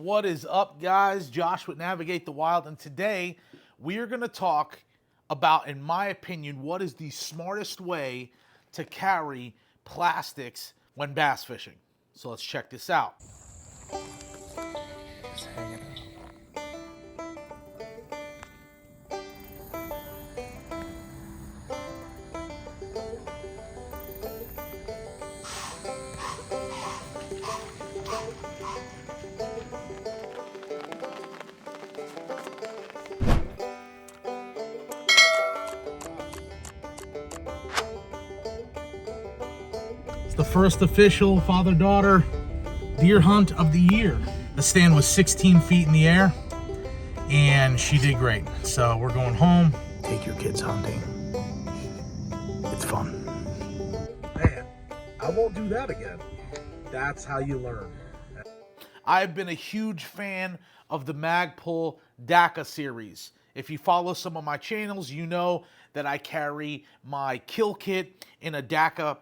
What is up, guys? Josh with Navigate the Wild, and today we are going to talk about, in my opinion, what is the smartest way to carry plastics when bass fishing. So let's check this out. Just hanging out. It's the first official father-daughter deer hunt of the year. The stand was 16 feet in the air, and she did great. So we're going home. Take your kids hunting. It's fun. Man, I won't do that again. That's how you learn. I've been a huge fan of the Magpul Daka series. If you follow some of my channels, you know that I carry my kill kit in a Daka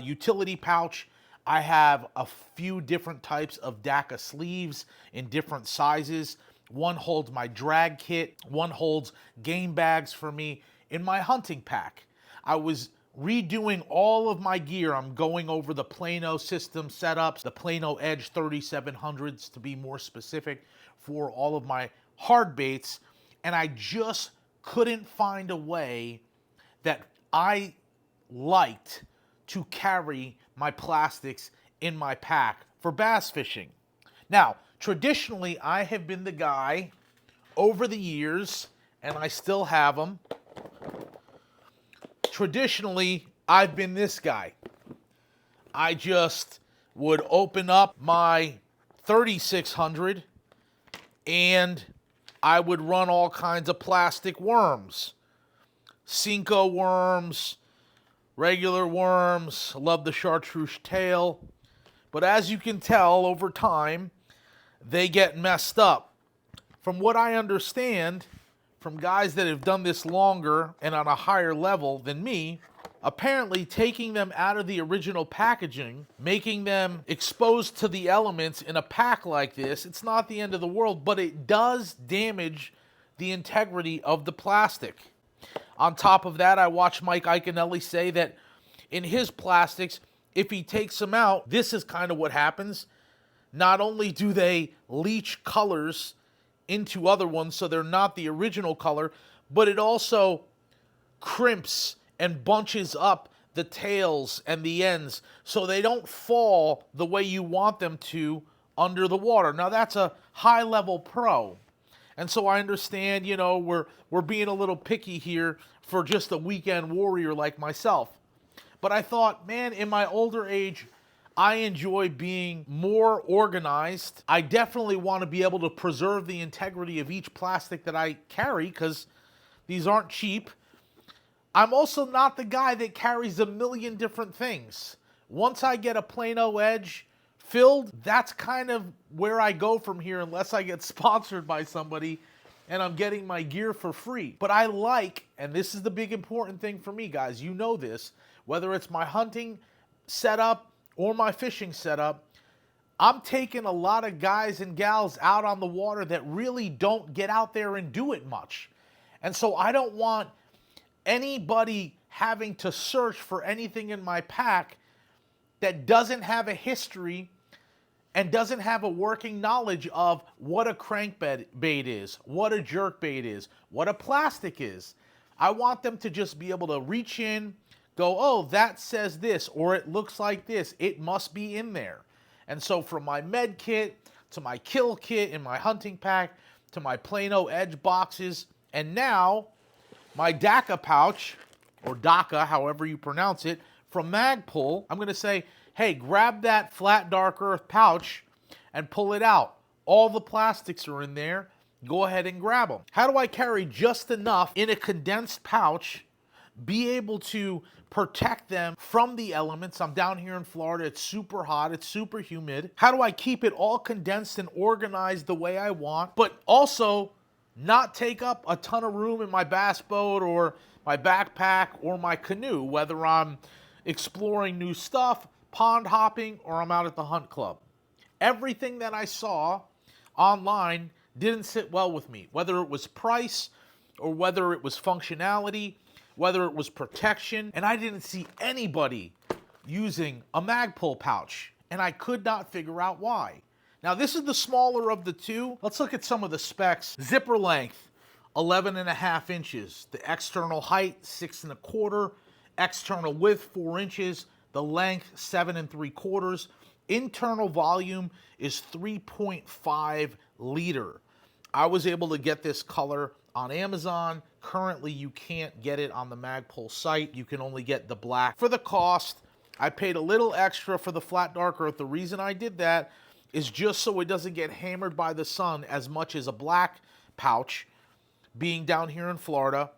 utility pouch. I have a few different types of Daka sleeves in different sizes. One holds my drag kit, one holds game bags for me in my hunting pack. I was redoing all of my gear. I'm going over the Plano system setups, the Plano Edge 3700s to be more specific, for all of my hard baits, and I just couldn't find a way that I liked to carry my plastics in my pack for bass fishing. Now, traditionally, I have been the guy over the years, and I still have them. Traditionally, I've been this guy. I just would open up my 3600 and I would run all kinds of plastic worms. Cinco worms, regular worms, love the chartreuse tail. But as you can tell, over time, they get messed up. From what I understand, from guys that have done this longer and on a higher level than me, apparently taking them out of the original packaging, making them exposed to the elements in a pack like this, it's not the end of the world, but it does damage the integrity of the plastic. On top of that, I watched Mike Iaconelli say that in his plastics, if he takes them out, this is kind of what happens. Not only do they leach colors into other ones so they're not the original color, but it also crimps and bunches up the tails and the ends so they don't fall the way you want them to under the water. Now that's a high level pro. And so I understand, we're being a little picky here for just a weekend warrior like myself. But I thought, man, in my older age, I enjoy being more organized. I definitely want to be able to preserve the integrity of each plastic that I carry because these aren't cheap. I'm also not the guy that carries a million different things. Once I get a Plano Edge filled, that's kind of where I go from here unless I get sponsored by somebody and I'm getting my gear for free. But I like, and this is the big important thing for me, guys, you know this, whether it's my hunting setup or my fishing setup, I'm taking a lot of guys and gals out on the water that really don't get out there and do it much. And so I don't want anybody having to search for anything in my pack that doesn't have a history and doesn't have a working knowledge of what a crankbait is, what a jerk bait is, what a plastic is. I want them to just be able to reach in, go, oh, that says this, or it looks like this. It must be in there. And so from my med kit to my kill kit in my hunting pack to my Plano Edge boxes, and now my Daka pouch, or Daka, however you pronounce it, from Magpul, I'm going to say, hey, grab that flat dark earth pouch and pull it out. All the plastics are in there. Go ahead and grab them. How do I carry just enough in a condensed pouch, be able to protect them from the elements? I'm down here in Florida. It's super hot. It's super humid. How do I keep it all condensed and organized the way I want, but also not take up a ton of room in my bass boat or my backpack or my canoe, whether I'm exploring new stuff, pond hopping, or I'm out at the hunt club? Everything that I saw online didn't sit well with me, whether it was price or whether it was functionality, whether it was protection, and I didn't see anybody using a Magpul pouch, and I could not figure out why. Now, this is the smaller of the two. Let's look at some of the specs. Zipper length, 11.5 inches. The external height, 6.25. External width, 4 inches. The length, 7.75. Internal volume is 3.5 liter. I was able to get this color on Amazon. Currently, you can't get it on the Magpul site. You can only get the black. For the cost, I paid a little extra for the flat dark earth. The reason I did that is just so it doesn't get hammered by the sun as much as a black pouch, being down here in Florida.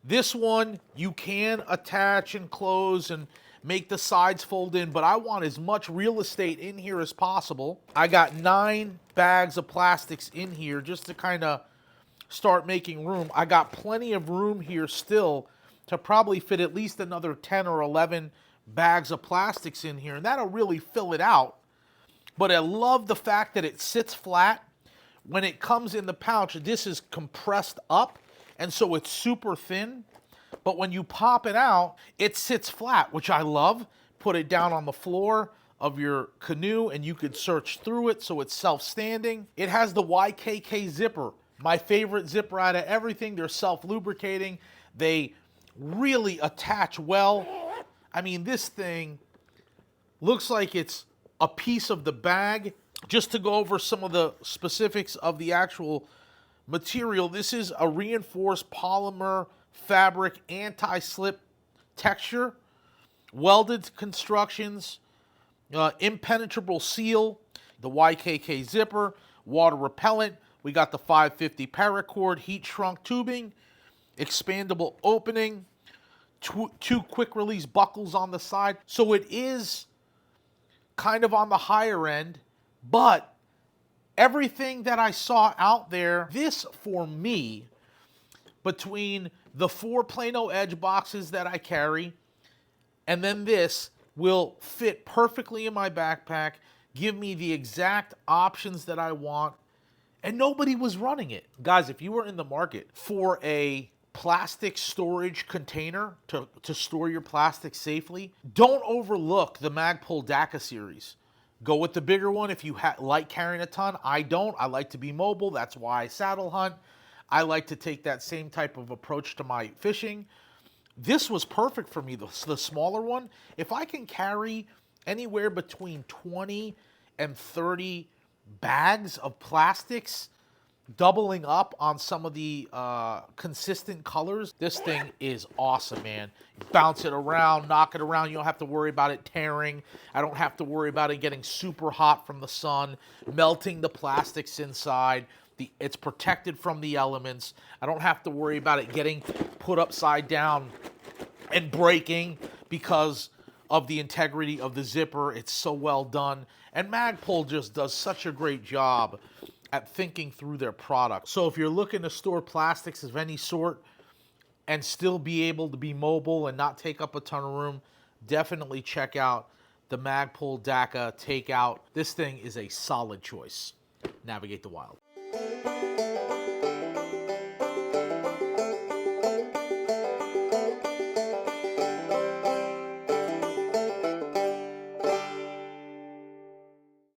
This one, you can attach and close and make the sides fold in, but I want as much real estate in here as possible. I got 9 bags of plastics in here just to kind of start making room. I got plenty of room here still to probably fit at least another 10 or 11 bags of plastics in here, and that'll really fill it out. But I love the fact that it sits flat. When it comes in the pouch, this is compressed up, and so it's super thin. But when you pop it out, it sits flat, which I love. Put it down on the floor of your canoe, and you could search through it, so it's self-standing. It has the YKK zipper, my favorite zipper out of everything. They're self-lubricating. They really attach well. I mean, this thing looks like it's a piece of the bag. Just to go over some of the specifics of the actual material, this is a reinforced polymer fabric anti-slip texture, welded constructions, impenetrable seal, the YKK zipper, water repellent. We got the 550 paracord, heat shrunk tubing, expandable opening, two quick release buckles on the side. So it is kind of on the higher end, but everything that I saw out there, this for me, between the 4 Plano Edge boxes that I carry, and then this will fit perfectly in my backpack, give me the exact options that I want, and nobody was running it. Guys, if you were in the market for a plastic storage container to store your plastic safely, don't overlook the Magpul Daka series. Go with the bigger one if you like carrying a ton. I don't. I like to be mobile. That's why I saddle hunt. I like to take that same type of approach to my fishing. This was perfect for me, the smaller one. If I can carry anywhere between 20 and 30 bags of plastics, doubling up on some of the consistent colors, this thing is awesome, man. Bounce it around, knock it around. You don't have to worry about it tearing. I don't have to worry about it getting super hot from the sun, melting the plastics inside. It's protected from the elements. I don't have to worry about it getting put upside down and breaking because of the integrity of the zipper. It's so well done. And Magpul just does such a great job at thinking through their product. So if you're looking to store plastics of any sort and still be able to be mobile and not take up a ton of room, definitely check out the Magpul Daka takeout. This thing is a solid choice. Navigate the wild.